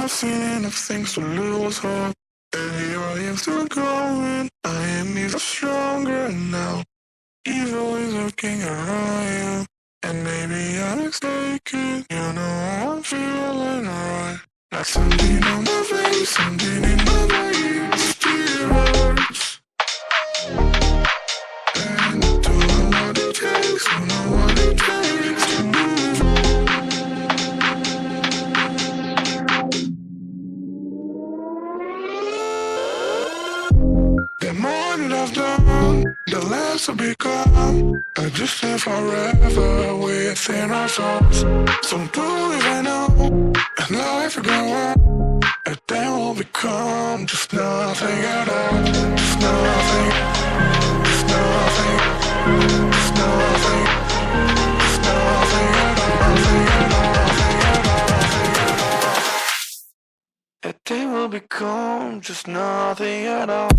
I've seen enough things to lose hope, and here I am still going. I am even stronger now. Evil is lurking around you, and maybe I'm mistaken. You know I'm feeling right. Like something on my face, something in my brain still hurts. And I don't know what it takes, don't know what it takes to move on. The more that I've done, the less I've become. I just live forever within our souls. Some do even know, and life will go on. And then we'll become just nothing at all. Just nothing, just nothing, just nothing, just nothing at all. Nothing at all, nothing at all, nothing at all. And then we'll become just nothing at all.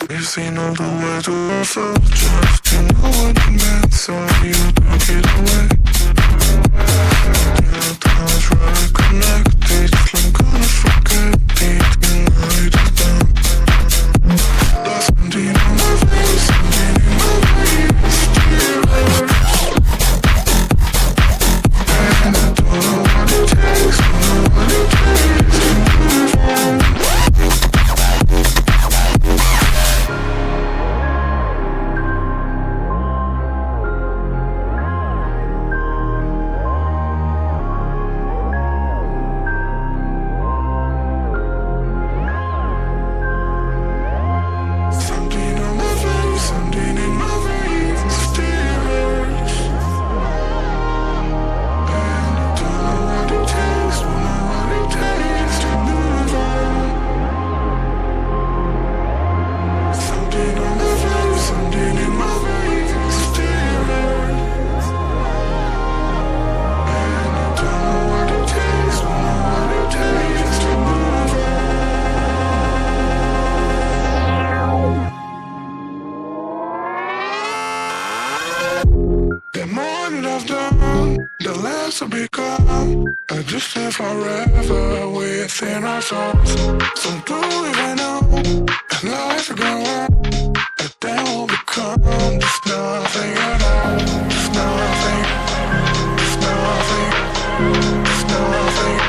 You've seen all the way to yourself, just to know what it meant, so you took it away. You know how I try to connect it, I'm gonna forget it, tonight is done. There's something on my face, something in my brain, still hurts. And I don't know what it takes, don't know what it takes to move on. The more that I've done, the less I've become. I just live forever within our souls. Some do even know, and life will go on. And then we'll become just nothing at all. Just nothing, just nothing, just nothing,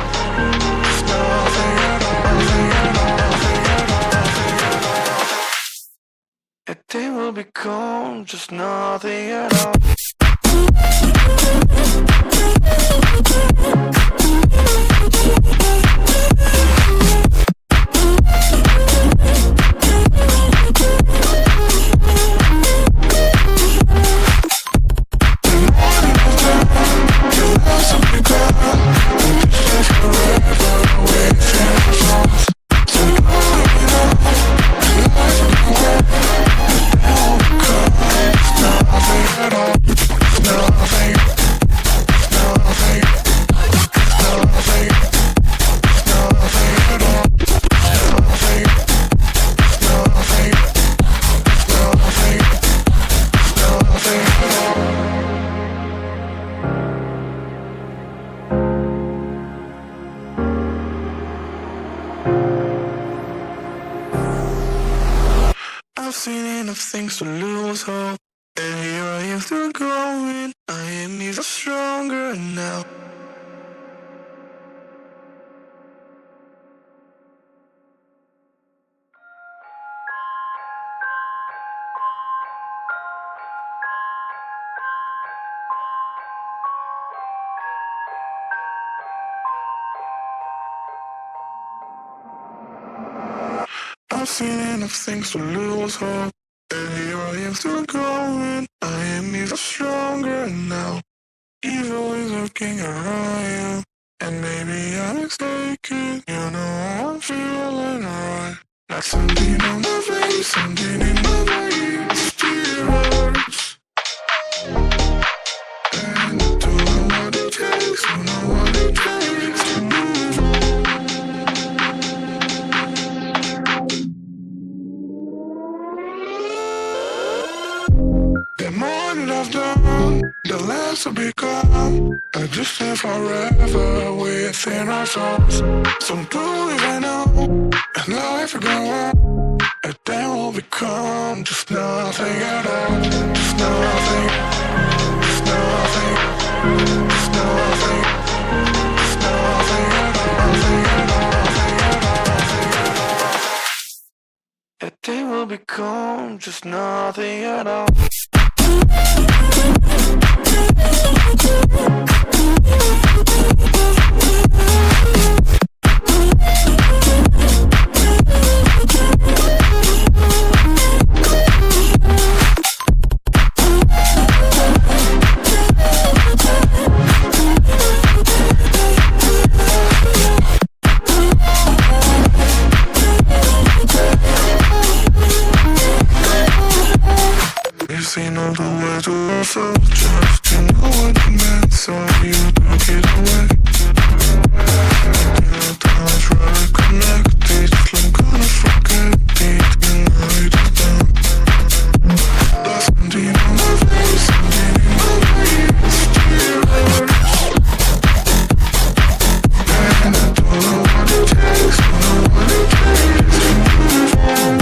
just nothing at all. Nothing at all, nothing at all, nothing at all. And then we'll become just nothing at all. I've seen enough things to lose hope, and here I am still going. I am even stronger now. I've seen enough things to lose hope, and here I am still going. I am even stronger now. Evil is lurking around you, and maybe I'm mistaken. You know I'm Like something on my face, something in my veins still hurts. And I don't know what it takes, don't know what it takes to move on. The more that I've done, the less I've become. I just stay forever within our souls. Some do even know, and life will go on. And then we'll become just nothing at all. Just nothing, just nothing, just nothing, just nothing at all. Nothing at all, nothing at all, nothing at all. And then we'll become just nothing at all. We've seen all the way to ourselves, just to know what it meant, so you took it away. You thought I'd rather connect it, till I'm gonna forget it, and night is done. There's something on my face, something in my veins, still hurts. And I don't know what it takes, don't know what it takes to move on.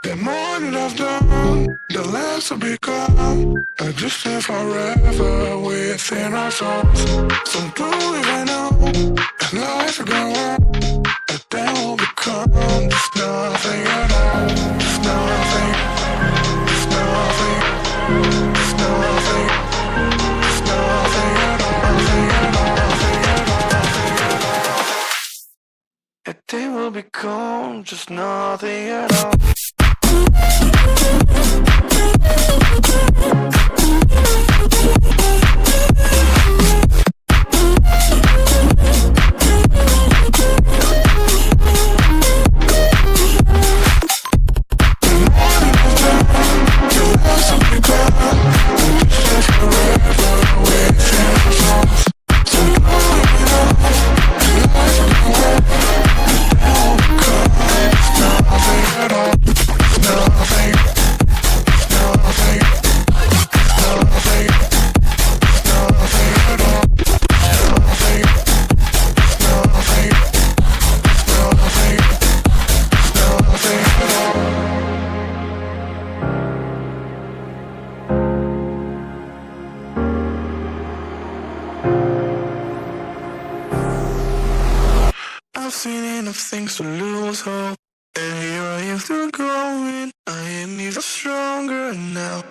The more that I've done, the less I've become. I just stay forever within our souls. Some do even know, and life will go on. And then we'll become just nothing at all. Just nothing, just nothing, just nothing, just nothing at all. Nothing at all, nothing at all, nothing at all. And then we'll become just nothing at all. I've seen enough things to lose hope, and here I am still going. I am even stronger now.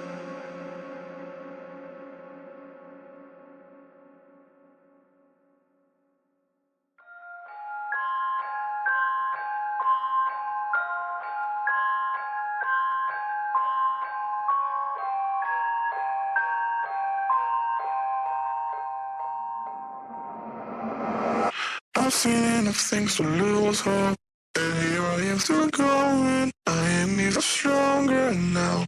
I've seen enough things to lose hope, and here I am still going. I am even stronger now.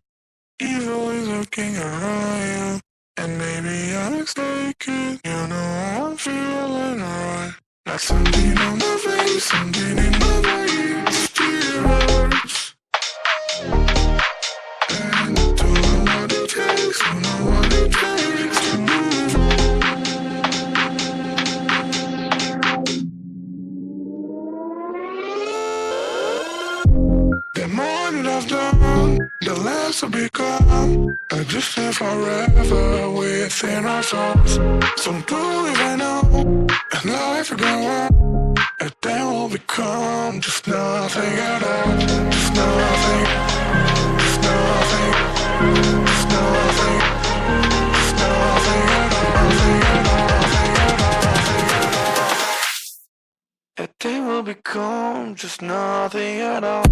Evil is lurking around you, and maybe I'm mistaken. You know I'm feeling alright. Like something on my face, something in my veins still hurts. And I don't know what it takes, don't know what it takes to move on. will become a distant forever within our souls. Some do even know, and life will go on, and then we'll become just nothing at all. Just nothing, just nothing, just nothing, just nothing at all, nothing at all, nothing at all, nothing at all. And then we'll become just nothing at all.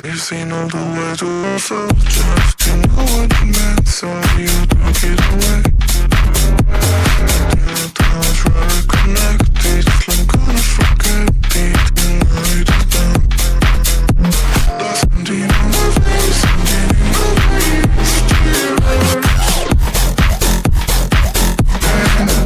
You see all the way to yourself, just to know what you meant, so you took it away. You don't try to connect it, I'm gonna forget it, tonight is done. There's something on my face, something in my veins, still hurts. And I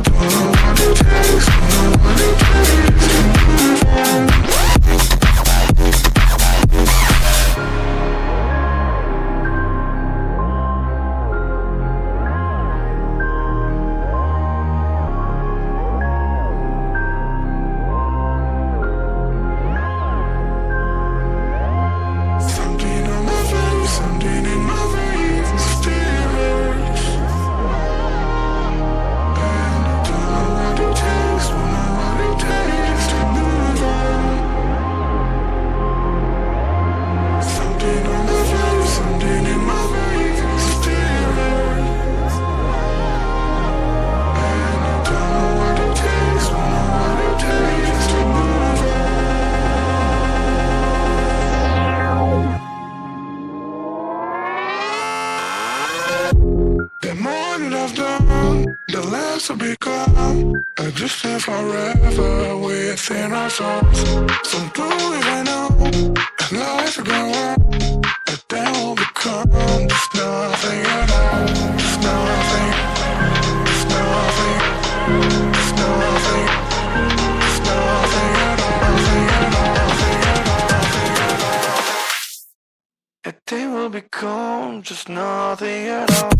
don't know what it takes, don't know what it takes to move on. The more that I've done, the less I become a distant forever within our souls. Some do even know, and life will go on, but then we'll become just nothing at all. Just nothing, just nothing, just nothing, just nothing at all, nothing at all, nothing at all, nothing at all. And then we'll become just nothing at all.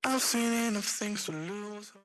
I've seen enough things to lose.